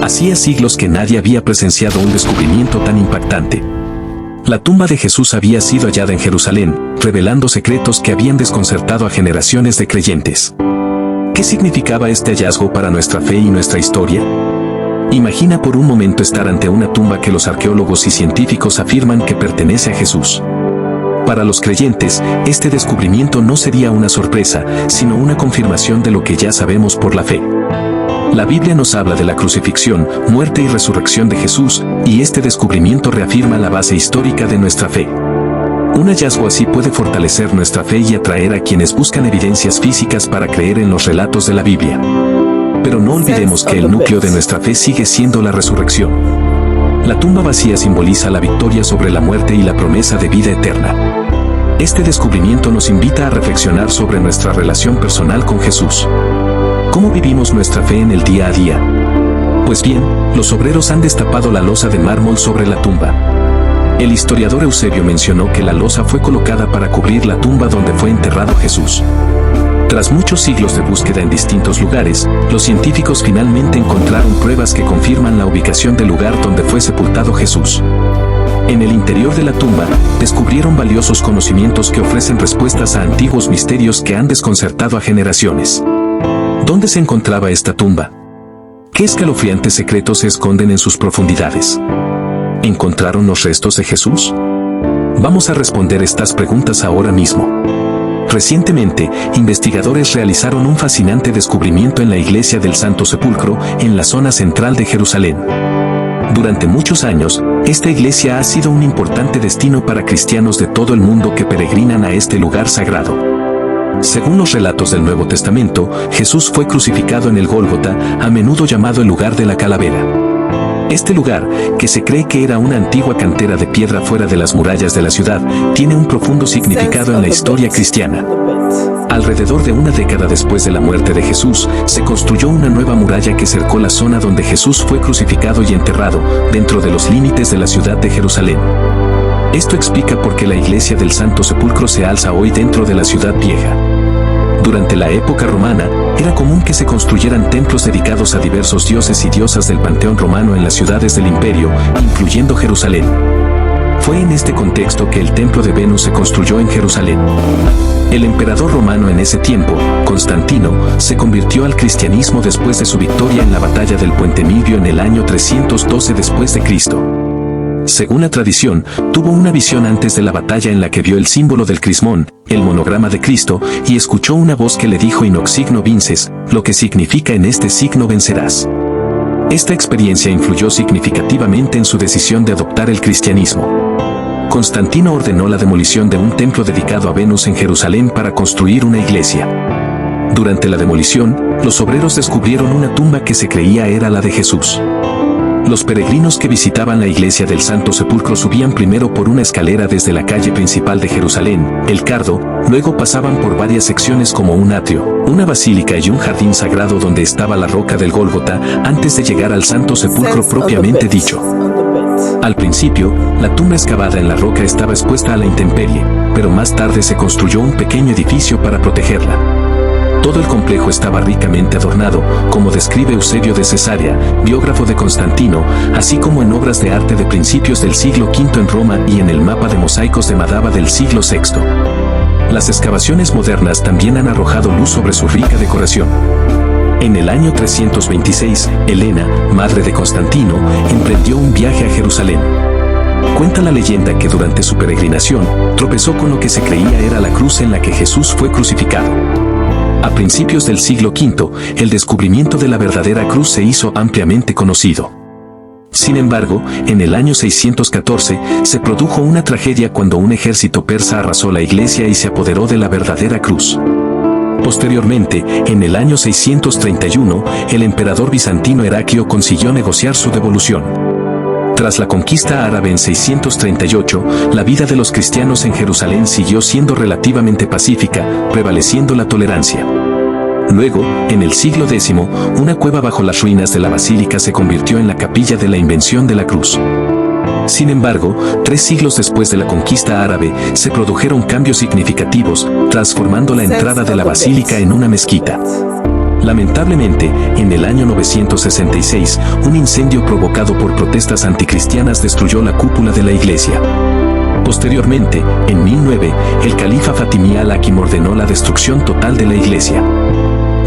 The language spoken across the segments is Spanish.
Hacía siglos que nadie había presenciado un descubrimiento tan impactante. La tumba de Jesús había sido hallada en Jerusalén, revelando secretos que habían desconcertado a generaciones de creyentes. ¿Qué significaba este hallazgo para nuestra fe y nuestra historia? Imagina por un momento estar ante una tumba que los arqueólogos y científicos afirman que pertenece a Jesús. Para los creyentes, este descubrimiento no sería una sorpresa, sino una confirmación de lo que ya sabemos por la fe. La Biblia nos habla de la crucifixión, muerte y resurrección de Jesús, y este descubrimiento reafirma la base histórica de nuestra fe. Un hallazgo así puede fortalecer nuestra fe y atraer a quienes buscan evidencias físicas para creer en los relatos de la Biblia. Pero no olvidemos que el núcleo de nuestra fe sigue siendo la resurrección. La tumba vacía simboliza la victoria sobre la muerte y la promesa de vida eterna. Este descubrimiento nos invita a reflexionar sobre nuestra relación personal con Jesús. ¿Cómo vivimos nuestra fe en el día a día? Pues bien, los obreros han destapado la losa de mármol sobre la tumba. El historiador Eusebio mencionó que la losa fue colocada para cubrir la tumba donde fue enterrado Jesús. Tras muchos siglos de búsqueda en distintos lugares, los científicos finalmente encontraron pruebas que confirman la ubicación del lugar donde fue sepultado Jesús. En el interior de la tumba, descubrieron valiosos conocimientos que ofrecen respuestas a antiguos misterios que han desconcertado a generaciones. ¿Dónde se encontraba esta tumba? ¿Qué escalofriantes secretos se esconden en sus profundidades? ¿Encontraron los restos de Jesús? Vamos a responder estas preguntas ahora mismo. Recientemente, investigadores realizaron un fascinante descubrimiento en la iglesia del Santo Sepulcro, en la zona central de Jerusalén. Durante muchos años, esta iglesia ha sido un importante destino para cristianos de todo el mundo que peregrinan a este lugar sagrado. Según los relatos del Nuevo Testamento, Jesús fue crucificado en el Gólgota, a menudo llamado el lugar de la calavera. Este lugar, que se cree que era una antigua cantera de piedra fuera de las murallas de la ciudad, tiene un profundo significado en la historia cristiana. Alrededor de una década después de la muerte de Jesús, se construyó una nueva muralla que cercó la zona donde Jesús fue crucificado y enterrado, dentro de los límites de la ciudad de Jerusalén. Esto explica por qué la iglesia del Santo Sepulcro se alza hoy dentro de la ciudad vieja. Durante la época romana, era común que se construyeran templos dedicados a diversos dioses y diosas del panteón romano en las ciudades del imperio, incluyendo Jerusalén. Fue en este contexto que el templo de Venus se construyó en Jerusalén. El emperador romano en ese tiempo, Constantino, se convirtió al cristianismo después de su victoria en la batalla del Puente Milvio en el año 312 después de Cristo. Según la tradición, tuvo una visión antes de la batalla en la que vio el símbolo del crismón, el monograma de Cristo, y escuchó una voz que le dijo in hoc signo vinces, lo que significa en este signo vencerás. Esta experiencia influyó significativamente en su decisión de adoptar el cristianismo. Constantino ordenó la demolición de un templo dedicado a Venus en Jerusalén para construir una iglesia. Durante la demolición, los obreros descubrieron una tumba que se creía era la de Jesús. Los peregrinos que visitaban la iglesia del Santo Sepulcro subían primero por una escalera desde la calle principal de Jerusalén, el Cardo, luego pasaban por varias secciones como un atrio, una basílica y un jardín sagrado donde estaba la roca del Gólgota, antes de llegar al Santo Sepulcro propiamente dicho. Al principio, la tumba excavada en la roca estaba expuesta a la intemperie, pero más tarde se construyó un pequeño edificio para protegerla. Todo el complejo estaba ricamente adornado, como describe Eusebio de Cesarea, biógrafo de Constantino, así como en obras de arte de principios del siglo V en Roma y en el mapa de mosaicos de Madaba del siglo VI. Las excavaciones modernas también han arrojado luz sobre su rica decoración. En el año 326, Helena, madre de Constantino, emprendió un viaje a Jerusalén. Cuenta la leyenda que durante su peregrinación, tropezó con lo que se creía era la cruz en la que Jesús fue crucificado. A principios del siglo V, el descubrimiento de la verdadera cruz se hizo ampliamente conocido. Sin embargo, en el año 614, se produjo una tragedia cuando un ejército persa arrasó la iglesia y se apoderó de la verdadera cruz. Posteriormente, en el año 631, el emperador bizantino Heraclio consiguió negociar su devolución. Tras la conquista árabe en 638, la vida de los cristianos en Jerusalén siguió siendo relativamente pacífica, prevaleciendo la tolerancia. Luego, en el siglo X, una cueva bajo las ruinas de la basílica se convirtió en la capilla de la Invención de la Cruz. Sin embargo, 3 siglos después de la conquista árabe, se produjeron cambios significativos, transformando la entrada de la basílica en una mezquita. Lamentablemente, en el año 966, un incendio provocado por protestas anticristianas destruyó la cúpula de la iglesia. Posteriormente, en 1009, el califa Fatimí al-Hakim ordenó la destrucción total de la iglesia.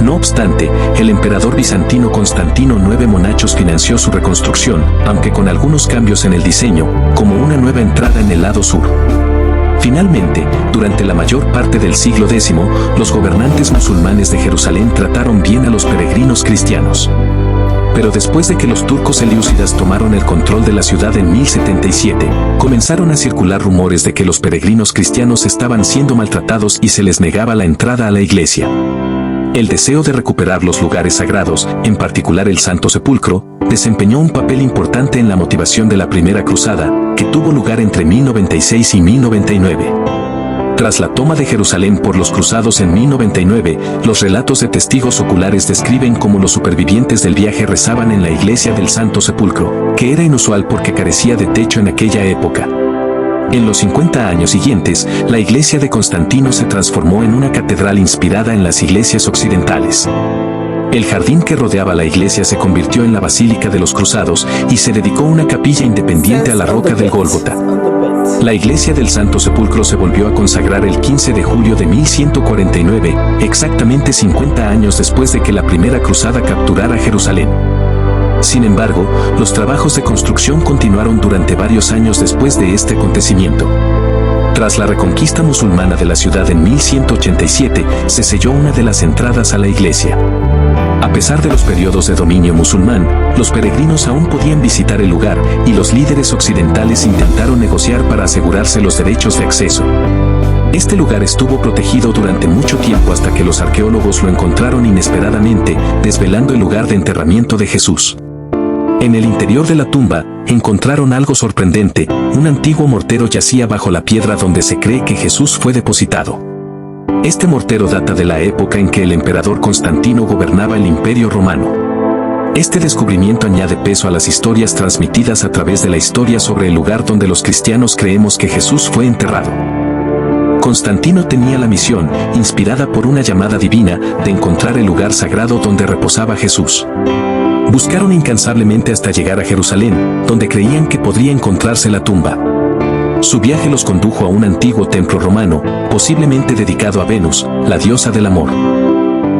No obstante, el emperador bizantino Constantino IX Monachos financió su reconstrucción, aunque con algunos cambios en el diseño, como una nueva entrada en el lado sur. Finalmente, durante la mayor parte del siglo X, los gobernantes musulmanes de Jerusalén trataron bien a los peregrinos cristianos. Pero después de que los turcos selyúcidas tomaron el control de la ciudad en 1077, comenzaron a circular rumores de que los peregrinos cristianos estaban siendo maltratados y se les negaba la entrada a la iglesia. El deseo de recuperar los lugares sagrados, en particular el Santo Sepulcro, desempeñó un papel importante en la motivación de la Primera Cruzada, que tuvo lugar entre 1096 y 1099. Tras la toma de Jerusalén por los cruzados en 1099, los relatos de testigos oculares describen cómo los supervivientes del viaje rezaban en la iglesia del Santo Sepulcro, que era inusual porque carecía de techo en aquella época. En los 50 años siguientes, la iglesia de Constantino se transformó en una catedral inspirada en las iglesias occidentales. El jardín que rodeaba la iglesia se convirtió en la Basílica de los Cruzados y se dedicó una capilla independiente a la roca del Gólgota. La iglesia del Santo Sepulcro se volvió a consagrar el 15 de julio de 1149, exactamente 50 años después de que la Primera Cruzada capturara Jerusalén. Sin embargo, los trabajos de construcción continuaron durante varios años después de este acontecimiento. Tras la reconquista musulmana de la ciudad en 1187, se selló una de las entradas a la iglesia. A pesar de los periodos de dominio musulmán, los peregrinos aún podían visitar el lugar y los líderes occidentales intentaron negociar para asegurarse los derechos de acceso. Este lugar estuvo protegido durante mucho tiempo hasta que los arqueólogos lo encontraron inesperadamente, desvelando el lugar de enterramiento de Jesús. En el interior de la tumba, encontraron algo sorprendente: un antiguo mortero yacía bajo la piedra donde se cree que Jesús fue depositado. Este mortero data de la época en que el emperador Constantino gobernaba el Imperio Romano. Este descubrimiento añade peso a las historias transmitidas a través de la historia sobre el lugar donde los cristianos creemos que Jesús fue enterrado. Constantino tenía la misión, inspirada por una llamada divina, de encontrar el lugar sagrado donde reposaba Jesús. Buscaron incansablemente hasta llegar a Jerusalén, donde creían que podría encontrarse la tumba. Su viaje los condujo a un antiguo templo romano, posiblemente dedicado a Venus, la diosa del amor.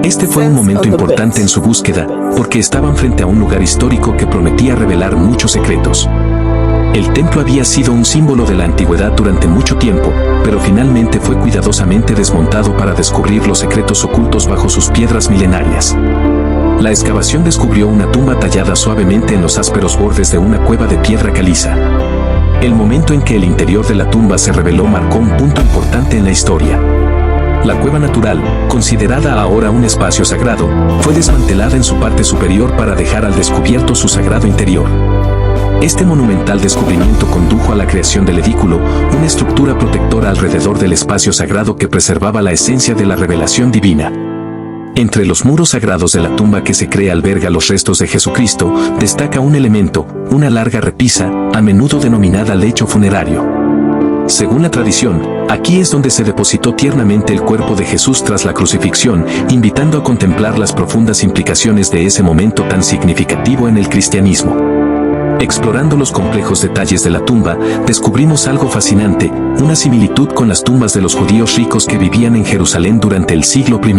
Este fue un momento importante en su búsqueda, porque estaban frente a un lugar histórico que prometía revelar muchos secretos. El templo había sido un símbolo de la antigüedad durante mucho tiempo, pero finalmente fue cuidadosamente desmontado para descubrir los secretos ocultos bajo sus piedras milenarias. La excavación descubrió una tumba tallada suavemente en los ásperos bordes de una cueva de piedra caliza. El momento en que el interior de la tumba se reveló marcó un punto importante en la historia. La cueva natural, considerada ahora un espacio sagrado, fue desmantelada en su parte superior para dejar al descubierto su sagrado interior. Este monumental descubrimiento condujo a la creación del edículo, una estructura protectora alrededor del espacio sagrado que preservaba la esencia de la revelación divina. Entre los muros sagrados de la tumba que se cree alberga los restos de Jesucristo, destaca un elemento, una larga repisa, a menudo denominada lecho funerario. Según la tradición, aquí es donde se depositó tiernamente el cuerpo de Jesús tras la crucifixión, invitando a contemplar las profundas implicaciones de ese momento tan significativo en el cristianismo. Explorando los complejos detalles de la tumba, descubrimos algo fascinante, una similitud con las tumbas de los judíos ricos que vivían en Jerusalén durante el siglo I.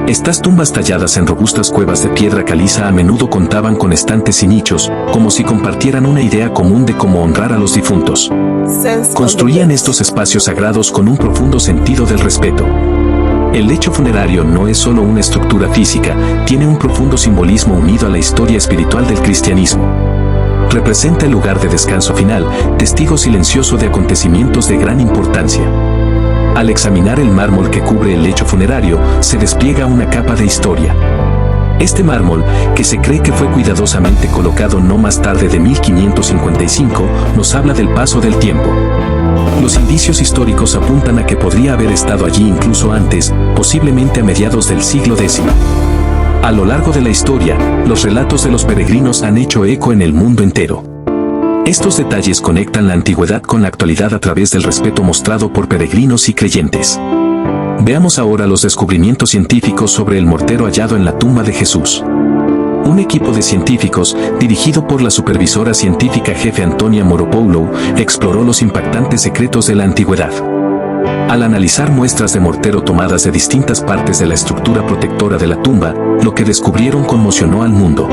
Estas tumbas talladas en robustas cuevas de piedra caliza a menudo contaban con estantes y nichos, como si compartieran una idea común de cómo honrar a los difuntos. Construían estos espacios sagrados con un profundo sentido del respeto. El lecho funerario no es solo una estructura física, tiene un profundo simbolismo unido a la historia espiritual del cristianismo. Representa el lugar de descanso final, testigo silencioso de acontecimientos de gran importancia. Al examinar el mármol que cubre el lecho funerario, se despliega una capa de historia. Este mármol, que se cree que fue cuidadosamente colocado no más tarde de 1555, nos habla del paso del tiempo. Los indicios históricos apuntan a que podría haber estado allí incluso antes, posiblemente a mediados del siglo X. A lo largo de la historia, los relatos de los peregrinos han hecho eco en el mundo entero. Estos detalles conectan la antigüedad con la actualidad a través del respeto mostrado por peregrinos y creyentes. Veamos ahora los descubrimientos científicos sobre el mortero hallado en la tumba de Jesús. Un equipo de científicos, dirigido por la supervisora científica jefe Antonia Moropoulou, exploró los impactantes secretos de la antigüedad. Al analizar muestras de mortero tomadas de distintas partes de la estructura protectora de la tumba, lo que descubrieron conmocionó al mundo.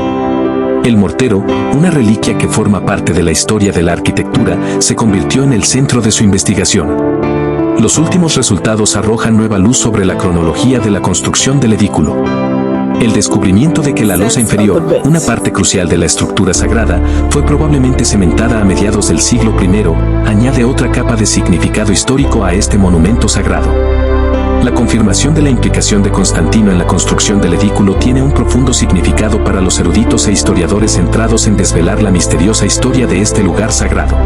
El mortero, una reliquia que forma parte de la historia de la arquitectura, se convirtió en el centro de su investigación. Los últimos resultados arrojan nueva luz sobre la cronología de la construcción del edículo. El descubrimiento de que la losa inferior, una parte crucial de la estructura sagrada, fue probablemente cementada a mediados del siglo I, añade otra capa de significado histórico a este monumento sagrado. La confirmación de la implicación de Constantino en la construcción del edículo tiene un profundo significado para los eruditos e historiadores centrados en desvelar la misteriosa historia de este lugar sagrado.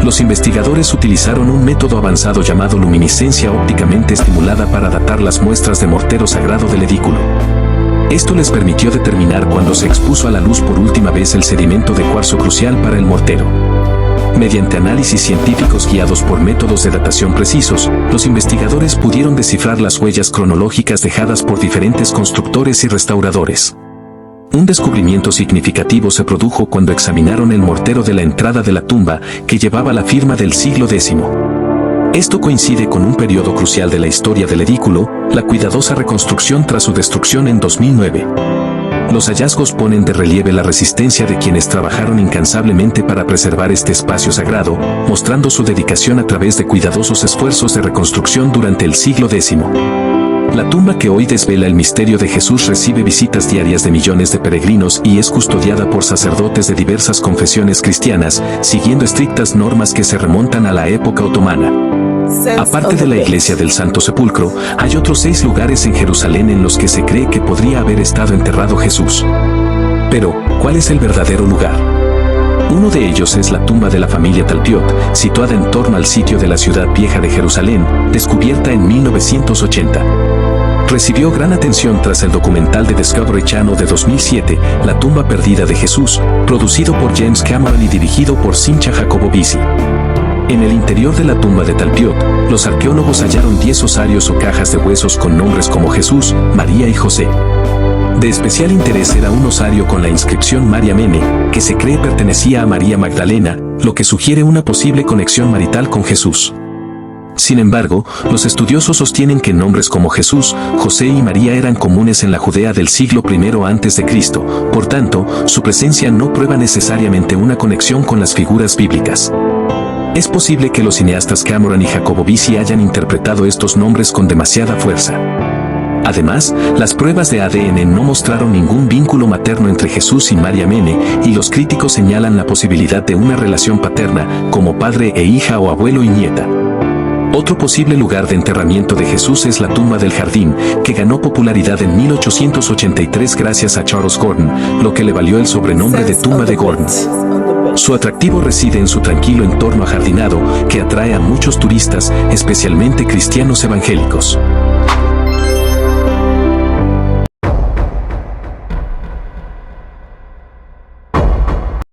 Los investigadores utilizaron un método avanzado llamado luminiscencia ópticamente estimulada para datar las muestras de mortero sagrado del edículo. Esto les permitió determinar cuándo se expuso a la luz por última vez el sedimento de cuarzo crucial para el mortero. Mediante análisis científicos guiados por métodos de datación precisos, los investigadores pudieron descifrar las huellas cronológicas dejadas por diferentes constructores y restauradores. Un descubrimiento significativo se produjo cuando examinaron el mortero de la entrada de la tumba, que llevaba la firma del siglo X. Esto coincide con un periodo crucial de la historia del edículo, la cuidadosa reconstrucción tras su destrucción en 2009. Los hallazgos ponen de relieve la resistencia de quienes trabajaron incansablemente para preservar este espacio sagrado, mostrando su dedicación a través de cuidadosos esfuerzos de reconstrucción durante el siglo X. La tumba que hoy desvela el misterio de Jesús recibe visitas diarias de millones de peregrinos y es custodiada por sacerdotes de diversas confesiones cristianas, siguiendo estrictas normas que se remontan a la época otomana. Aparte de la iglesia del Santo Sepulcro, hay otros 6 lugares en Jerusalén en los que se cree que podría haber estado enterrado Jesús. Pero, ¿cuál es el verdadero lugar? Uno de ellos es la tumba de la familia Talpiot, situada en torno al sitio de la ciudad vieja de Jerusalén, descubierta en 1980. Recibió gran atención tras el documental de Discovery Channel de 2007, La tumba perdida de Jesús, producido por James Cameron y dirigido por Cynthia Jacobovici. En el interior de la tumba de Talpiot, los arqueólogos hallaron 10 osarios o cajas de huesos con nombres como Jesús, María y José. De especial interés era un osario con la inscripción Maria Mene, que se cree pertenecía a María Magdalena, lo que sugiere una posible conexión marital con Jesús. Sin embargo, los estudiosos sostienen que nombres como Jesús, José y María eran comunes en la Judea del siglo I a.C., por tanto, su presencia no prueba necesariamente una conexión con las figuras bíblicas. Es posible que los cineastas Cameron y Jacobovici hayan interpretado estos nombres con demasiada fuerza. Además, las pruebas de ADN no mostraron ningún vínculo materno entre Jesús y María Mene, y los críticos señalan la posibilidad de una relación paterna, como padre e hija o abuelo y nieta. Otro posible lugar de enterramiento de Jesús es la tumba del jardín, que ganó popularidad en 1883 gracias a Charles Gordon, lo que le valió el sobrenombre de tumba de Gordon. Su atractivo reside en su tranquilo entorno ajardinado, que atrae a muchos turistas, especialmente cristianos evangélicos.